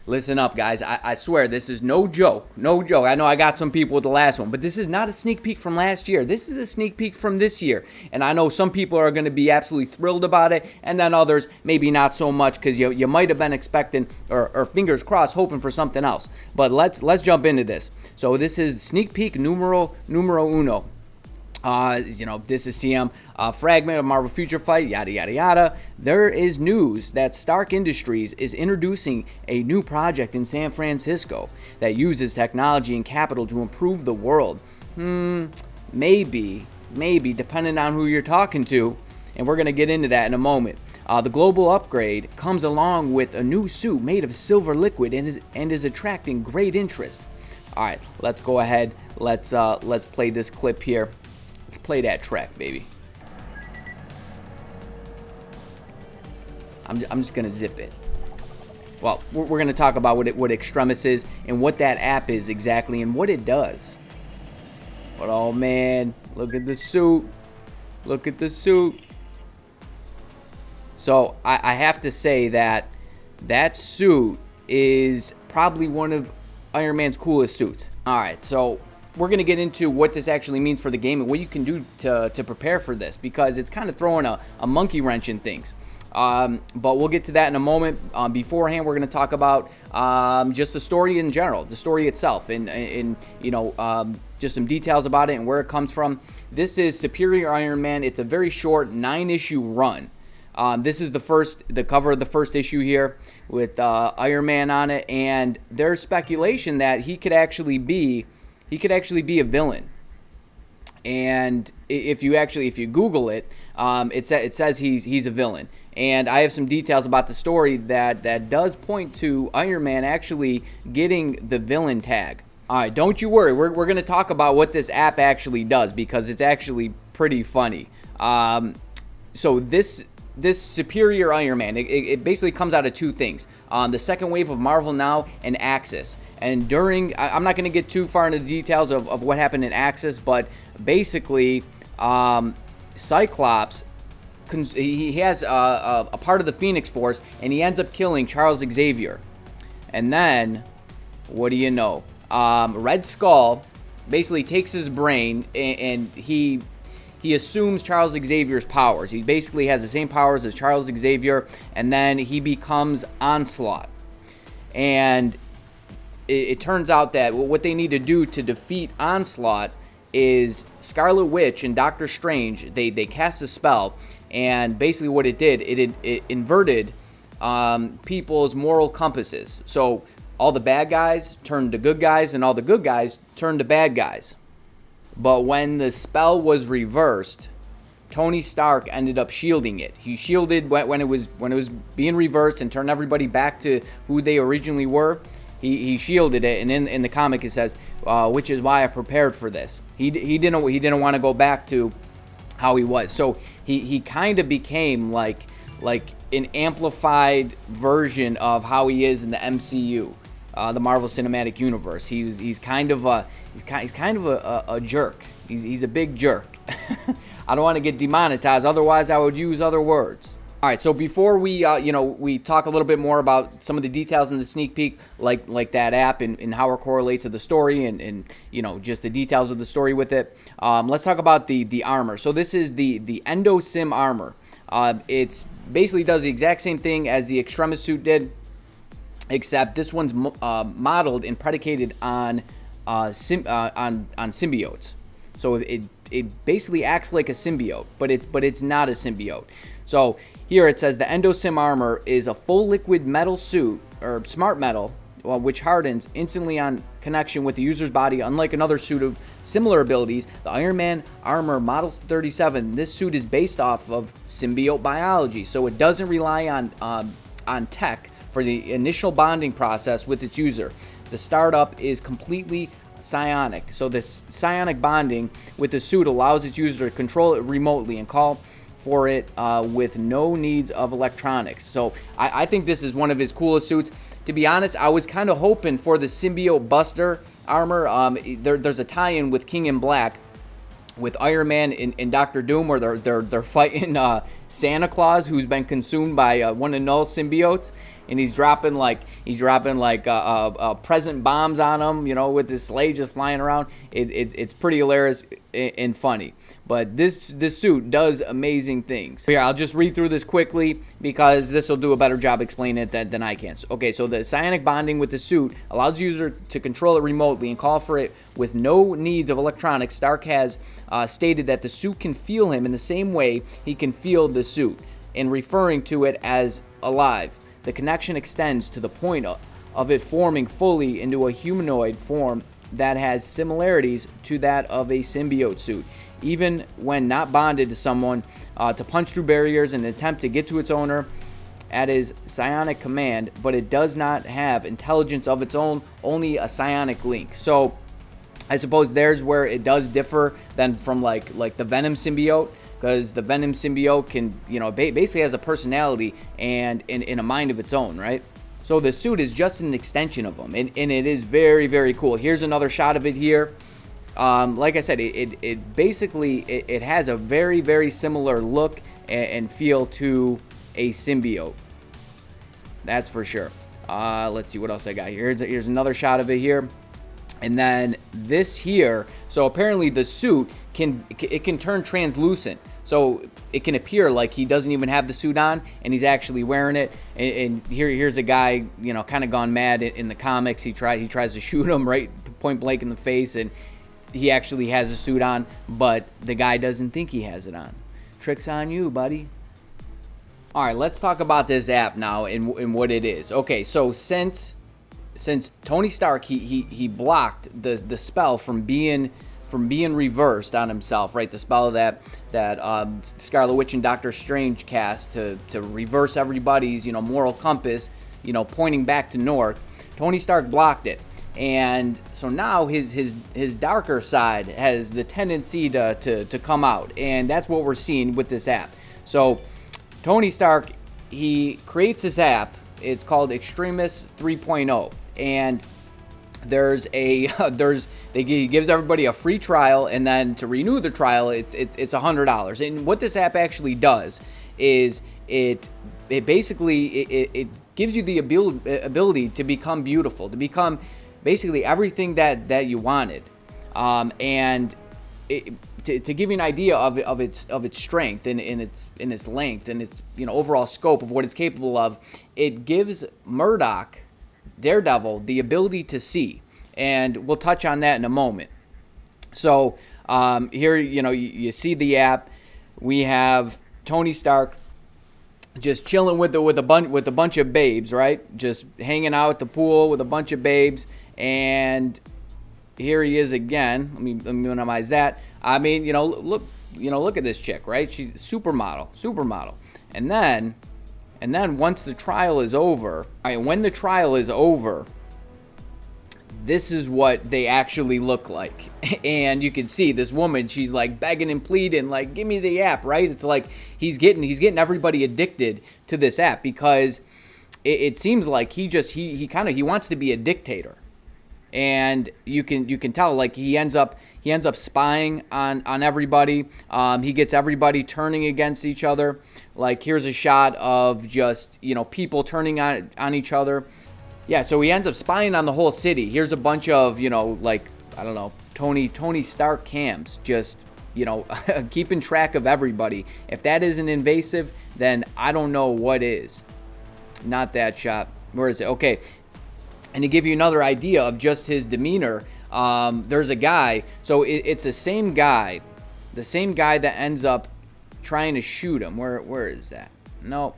Listen up, guys. I swear, this is no joke. No joke. I know I got some people with the last one, but this is not a sneak peek from last year. This is a sneak peek from this year. And I know some people are going to be absolutely thrilled about it, and then others maybe not so much because you might have been expecting or fingers crossed hoping for something else. But let's jump into this. So this is sneak peek numero uno. This is CM, fragment of Marvel Future Fight, yada, yada, yada. There is news that Stark Industries is introducing a new project in San Francisco that uses technology and capital to improve the world. Maybe, depending on who you're talking to, and we're going to get into that in a moment. The global upgrade comes along with a new suit made of silver liquid and is attracting great interest. All right, let's go ahead. Let's play this clip here. Let's play that track, baby. I'm just gonna zip it. Well, we're gonna talk about what Extremis is and what that app is exactly and what it does. But oh man, look at the suit. Look at the suit. So I have to say that suit is probably one of Iron Man's coolest suits. All right, so we're going to get into what this actually means for the game and what you can do to prepare for this, because it's kind of throwing a monkey wrench in things. But we'll get to that in a moment. Beforehand, we're going to talk about just the story in general, the story itself, and just some details about it and where it comes from. This is Superior Iron Man. It's a very short 9-issue run. This is the cover of the first issue here with Iron Man on it, and there's speculation that he could actually be a villain. And if you Google it, it says he's a villain. And I have some details about the story that does point to Iron Man actually getting the villain tag. All right, don't you worry. We're going to talk about what this app actually does, because it's actually pretty funny. So this Superior Iron Man, it basically comes out of two things. The second wave of Marvel Now and Axis. And I'm not going to get too far into the details of what happened in Axis, but basically, Cyclops, he has a part of the Phoenix Force, and he ends up killing Charles Xavier. And then, what do you know? Red Skull basically takes his brain, and he assumes Charles Xavier's powers. He basically has the same powers as Charles Xavier, and then he becomes Onslaught. And it turns out that what they need to do to defeat Onslaught is Scarlet Witch and Doctor Strange, they cast a spell, and basically what it did, it inverted people's moral compasses. So all the bad guys turned to good guys, and all the good guys turned to bad guys. But when the spell was reversed, Tony Stark ended up shielding it. He shielded when it was being reversed and turned everybody back to who they originally were. He shielded it, and in the comic it says, which is why I prepared for this. He didn't want to go back to how he was. So he kind of became like an amplified version of how he is in the MCU, the Marvel Cinematic Universe. He's kind of a jerk. He's a big jerk. I don't want to get demonetized. Otherwise, I would use other words. All right, so before we talk a little bit more about some of the details in the sneak peek, like that app and how it correlates to the story and just the details of the story with it, let's talk about the armor. So this is the Endosym armor. It's basically does the exact same thing as the Extremis suit did, except this one's modeled and predicated on symbiotes. So it basically acts like a symbiote, but it's not a symbiote. So here it says the Endosym armor is a full liquid metal suit, or smart metal, which hardens instantly on connection with the user's body. Unlike another suit of similar abilities, the Iron Man armor Model 37, this suit is based off of symbiote biology, so it doesn't rely on tech for the initial bonding process with its user. The startup is completely psionic, so this psionic bonding with the suit allows its user to control it remotely and call for it with no needs of electronics. So I think this is one of his coolest suits. To be honest, I was kind of hoping for the Symbiote Buster armor. There's a tie-in with King in Black with Iron Man and Doctor Doom, where they're fighting Santa Claus, who's been consumed by one of Null's symbiotes. and he's dropping present bombs on them, you know, with his sleigh just flying around. It's pretty hilarious and funny. But this suit does amazing things. Here, I'll just read through this quickly because this will do a better job explaining it than I can. Okay, so the psionic bonding with the suit allows the user to control it remotely and call for it with no needs of electronics. Stark has stated that the suit can feel him in the same way he can feel the suit, and referring to it as alive. The connection extends to the point of it forming fully into a humanoid form that has similarities to that of a symbiote suit. Even when not bonded to someone, to punch through barriers in an attempt to get to its owner at his psionic command, but it does not have intelligence of its own, only a psionic link. So I suppose there's where it does differ than from like the Venom symbiote, because the Venom symbiote can, you know, basically has a personality and in a mind of its own, right? So the suit is just an extension of them, and it is very, very cool. Here's another shot of it here. Like I said, it basically has a very, very similar look and feel to a symbiote. That's for sure. Let's see what else I got here. Here's another shot of it here. And then this here, so apparently the suit can turn translucent. So it can appear like he doesn't even have the suit on and he's actually wearing it. And here's a guy, you know, kind of gone mad in the comics. He tries to shoot him right point blank in the face, and he actually has a suit on, but the guy doesn't think he has it on. Trick's on you, buddy. All right, let's talk about this app now and what it is. Okay, so since Tony Stark he blocked the spell from being reversed on himself, right? The spell that Scarlet Witch and Doctor Strange cast to reverse everybody's, you know, moral compass, you know, pointing back to north. Tony Stark blocked it. And so now his darker side has the tendency to come out, and that's what we're seeing with this app. So Tony Stark, he creates this app. It's called Extremis 3.0, and he gives everybody a free trial, and then to renew the trial, it's $100. And what this app actually does is it basically gives you the ability to become beautiful, to become basically everything that you wanted, and to give you an idea of its strength and its length and its, you know, overall scope of what it's capable of. It gives Murdoch, Daredevil, the ability to see, and we'll touch on that in a moment. So here, you know, you see the app. We have Tony Stark just chilling with a bunch of babes, right? Just hanging out at the pool with a bunch of babes. And here he is again. Let me minimize that. I mean, you know, look at this chick, right? She's supermodel. And then once the trial is over, when the trial is over, this is what they actually look like. And you can see this woman, she's like begging and pleading, like, give me the app, right? It's like he's getting everybody addicted to this app, because it seems like he wants to be a dictator. And you can tell, like, he ends up spying on everybody. He gets everybody turning against each other. Like, here's a shot of just, you know, people turning on each other. Yeah, so he ends up spying on the whole city. Here's a bunch of, you know, like, I don't know, Tony Stark cams, just, you know, keeping track of everybody. If that isn't invasive, then I don't know what is. Not that shot. Where is it? Okay. And to give you another idea of just his demeanor, there's a guy. So it's the same guy that ends up trying to shoot him. Where is that? No,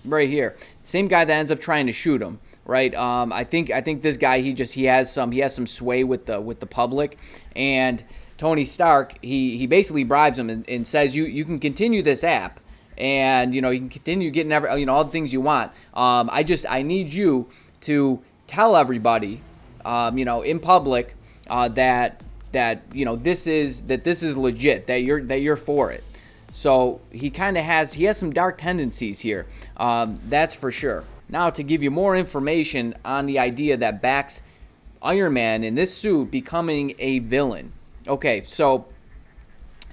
right here. Same guy that ends up trying to shoot him. Right. I think this guy, he has some sway with the public, and Tony Stark, he basically bribes him and says you can continue this app, and, you know, you can continue getting all the things you want. I need you to tell everybody, you know, in public, that you know, this is legit, that you're for it. So he has some dark tendencies here, that's for sure. Now, to give you more information on the idea that backs Iron Man in this suit becoming a villain. Okay, so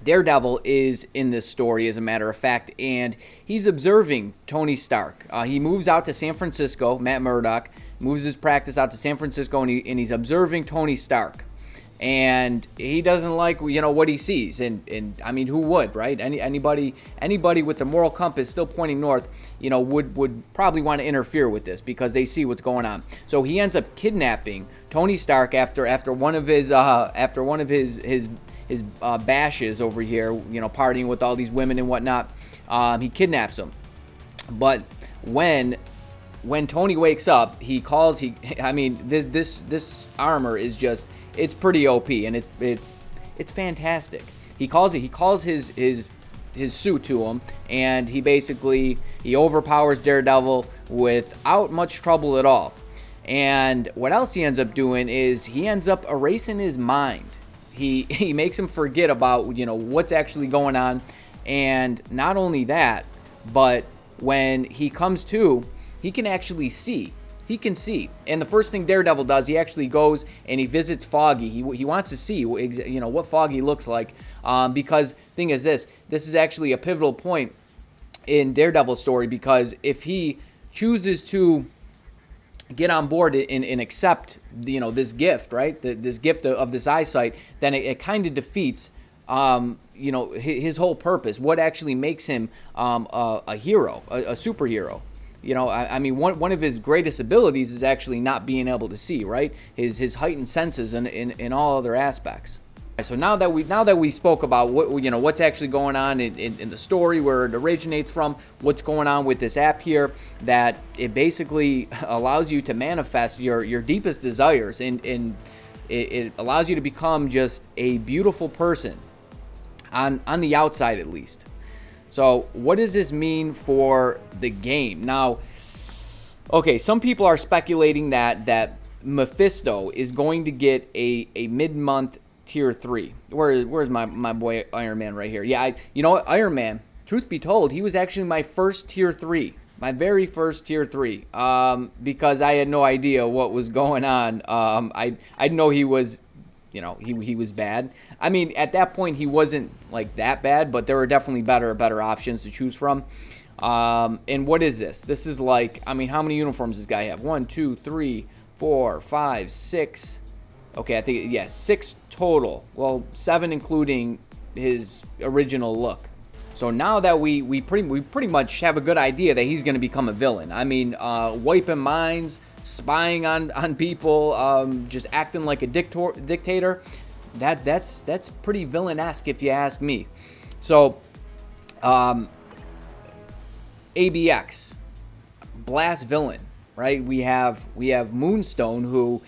Daredevil is in this story, as a matter of fact, and he's observing Tony Stark. He moves out to San Francisco. Matt Murdock moves his practice out to San Francisco, and he's observing Tony Stark. And he doesn't like, what he sees, and I mean, who would, right? Anybody with the moral compass still pointing north, would probably want to interfere with this because they see what's going on. So he ends up kidnapping Tony Stark after one of his bashes over here, partying with all these women and whatnot. He kidnaps him, but when Tony wakes up, this armor is just, it's pretty OP, and it's fantastic. He calls his suit to him, and he overpowers Daredevil without much trouble at all. And what else he ends up doing is he ends up erasing his mind. He makes him forget about what's actually going on, and not only that, but when he comes to, he can actually see. He can see. And the first thing Daredevil does, he actually goes and he visits Foggy. He wants to see what Foggy looks like, because thing is this is actually a pivotal point in Daredevil's story, because if he chooses to get on board and accept this gift, right, this gift of this eyesight, then it kind of defeats his whole purpose, what actually makes him a hero, a superhero. One of his greatest abilities is actually not being able to see, right? His heightened senses in all other aspects. So now that we spoke about what's actually going on in the story, where it originates from, what's going on with this app here, that it basically allows you to manifest your deepest desires, and it allows you to become just a beautiful person on the outside, at least. So what does this mean for the game? Now, okay, some people are speculating that Mephisto is going to get a mid-month tier 3. Where's my boy Iron Man right here? Yeah, Iron Man, truth be told, he was actually my first tier 3. My very first tier 3. Because I had no idea what was going on. I didn't know he was... he was bad. I mean, at that point, he wasn't like that bad, but there were definitely better options to choose from. And what is this? This is like, how many uniforms does this guy have? 1, 2, 3, 4, 5, 6. Okay, I think, 6 total. Well, 7 including his original look. So now that we pretty much have a good idea that he's going to become a villain. Wiping minds, spying on people, just acting like a dictator. That's pretty villain-esque, if you ask me. So, ABX, Blast villain, right? We have Moonstone, who,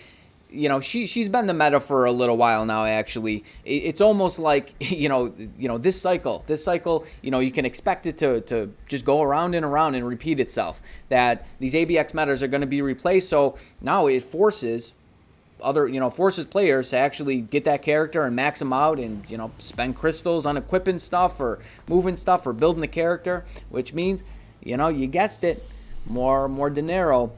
she's been the meta for a little while now. Actually, it's almost like this cycle. You can expect it to just go around and repeat itself. That these ABX metas are going to be replaced. So now it forces players to actually get that character and max them out, and spend crystals on equipping stuff or moving stuff or building the character, which means you guessed it, more dinero.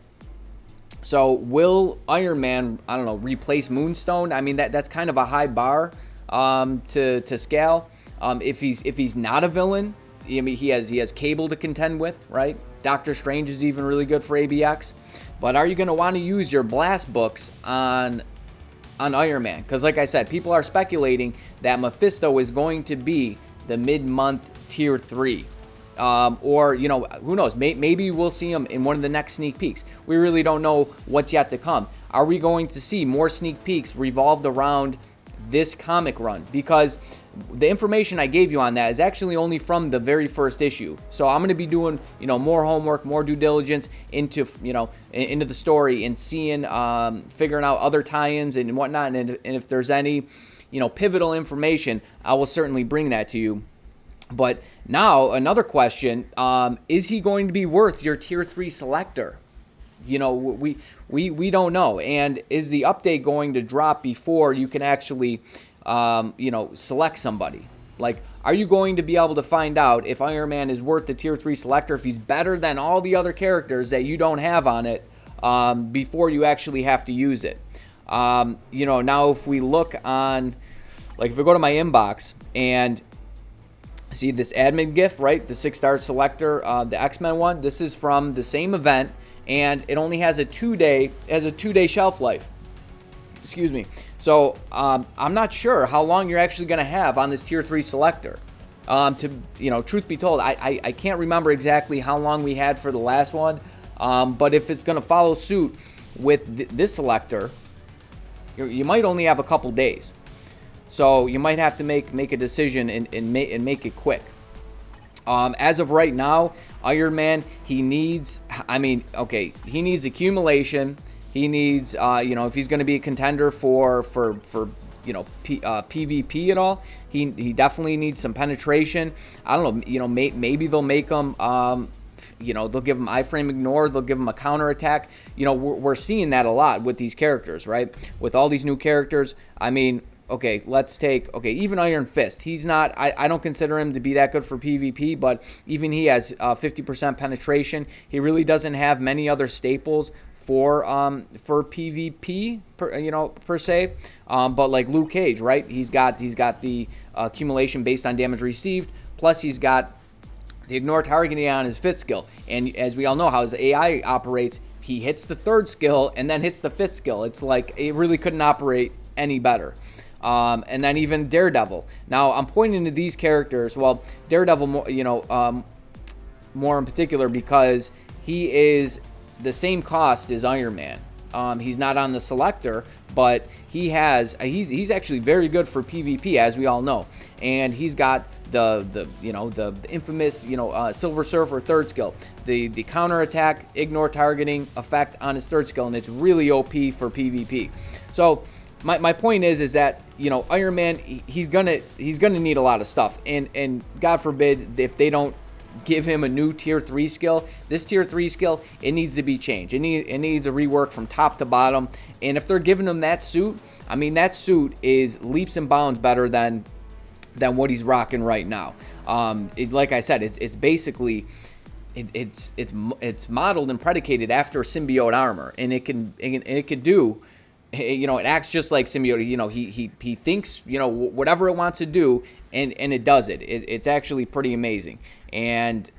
So will Iron Man, replace Moonstone? That's kind of a high bar to scale. If he's not a villain, he has Cable to contend with, right? Doctor Strange is even really good for ABX. But are you going to want to use your blast books on Iron Man? Because like I said, people are speculating that Mephisto is going to be the mid-month tier 3. Or who knows, maybe we'll see him in one of the next sneak peeks. We really don't know what's yet to come. Are we going to see more sneak peeks revolved around this comic run? Because the information I gave you on that is actually only from the very first issue. So I'm going to be doing more homework, more due diligence into into the story, and seeing figuring out other tie-ins and whatnot, and if there's any pivotal information, I will certainly bring that to you. But now another question, is he going to be worth your tier 3 selector? We don't know. And is the update going to drop before you can actually select somebody? Like, are you going to be able to find out if Iron Man is worth the tier 3 selector, if he's better than all the other characters that you don't have on it, before you actually have to use it? Now if we look on, like, if we go to my inbox, and See this admin gift, right? The 6-star selector, the X-Men one. This is from the same event, and it only has a 2-day shelf life. Excuse me. So I'm not sure how long you're actually going to have on this tier 3 selector. Truth be told, I can't remember exactly how long we had for the last one. But if it's going to follow suit with this selector, you might only have a couple days. So you might have to make a decision and make it quick. As of right now, Iron Man, he needs accumulation. He needs, if he's going to be a contender for PvP at all, he definitely needs some penetration. I don't know, maybe they'll make him, they'll give him iframe ignore, they'll give him a counter attack. We're seeing that a lot with these characters, right? With all these new characters. I mean, even Iron Fist. He's not, I don't consider him to be that good for PvP, but even he has 50% penetration. He really doesn't have many other staples for PvP per se, but like Luke Cage, right? He's got the accumulation based on damage received, plus he's got the ignore targeting on his 5th skill, and as we all know how his AI operates, he hits the 3rd skill and then hits the 5th skill. It's like it really couldn't operate any better. And then even Daredevil. Now I'm pointing to these characters. Well, Daredevil, more in particular because he is the same cost as Iron Man. He's not on the selector, but he's actually very good for PvP, as we all know, and he's got the infamous Silver Surfer 3rd skill, the counter attack ignore targeting effect on his 3rd skill, and it's really OP for PvP. So my point is that Iron Man, he's gonna need a lot of stuff, and God forbid if they don't give him a new tier 3 skill. This tier 3 skill, it needs to be changed. It needs a rework from top to bottom. And if they're giving him that suit, I mean, that suit is leaps and bounds better than what he's rocking right now. Like I said, it's basically it's modeled and predicated after symbiote armor, and it could do. It acts just like symbiote. He thinks whatever it wants to do, and it does it. It's actually pretty amazing. And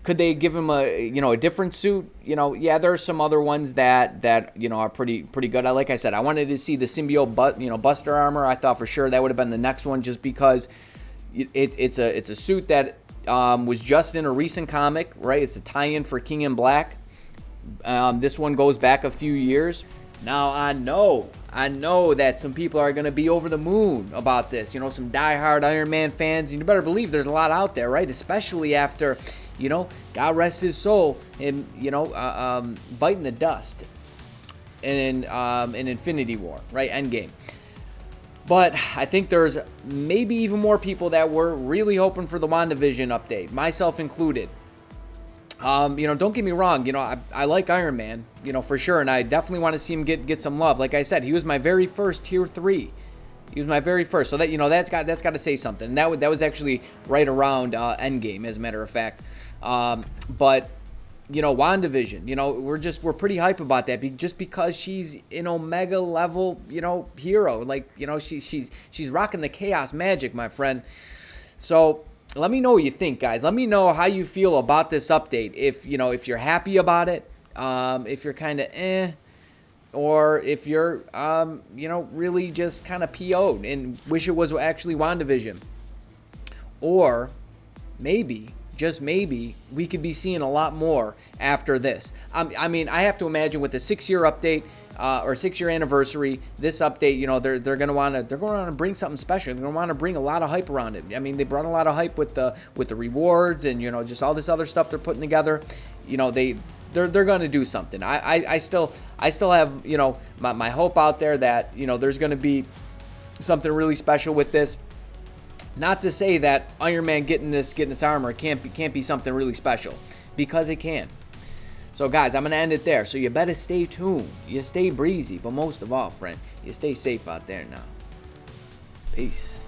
could they give him a different suit? Yeah, there are some other ones that are pretty good. Like I said, I wanted to see the symbiote Buster armor. I thought for sure that would have been the next one, just because it's a suit that was just in a recent comic, right? It's a tie-in for King in Black. This one goes back a few years. Now, I know that some people are going to be over the moon about this. Some diehard Iron Man fans, and you better believe there's a lot out there, right? Especially after, God rest his soul, and, biting the dust in Infinity War, right? Endgame. But I think there's maybe even more people that were really hoping for the WandaVision update, myself included. Don't get me wrong, I like Iron Man, for sure, and I definitely want to see him get some love. Like I said, he was my very first tier 3. He was my very first, so that that's got to say something. And that was actually right around Endgame, as a matter of fact. But WandaVision, we're pretty hype about that, just because she's an Omega level, hero. Like, she's rocking the chaos magic, my friend. So let me know what you think, guys. Let me know how you feel about this update. If you're happy about it, if you're kind of or if you're really just kind of PO'd and wish it was actually WandaVision. Or maybe, just maybe, we could be seeing a lot more after this. I mean, I have to imagine with the 6-year update, or 6-year anniversary, this update, they're going to want to bring something special. They're going to want to bring a lot of hype around it. I mean, they brought a lot of hype with the rewards and just all this other stuff they're putting together. They're going to do something. I still have my hope out there that there's going to be something really special with this. Not to say that Iron Man getting this armor can't be something really special, because it can. So guys, I'm going to end it there. So you better stay tuned. You stay breezy. But most of all, friend, you stay safe out there now. Peace.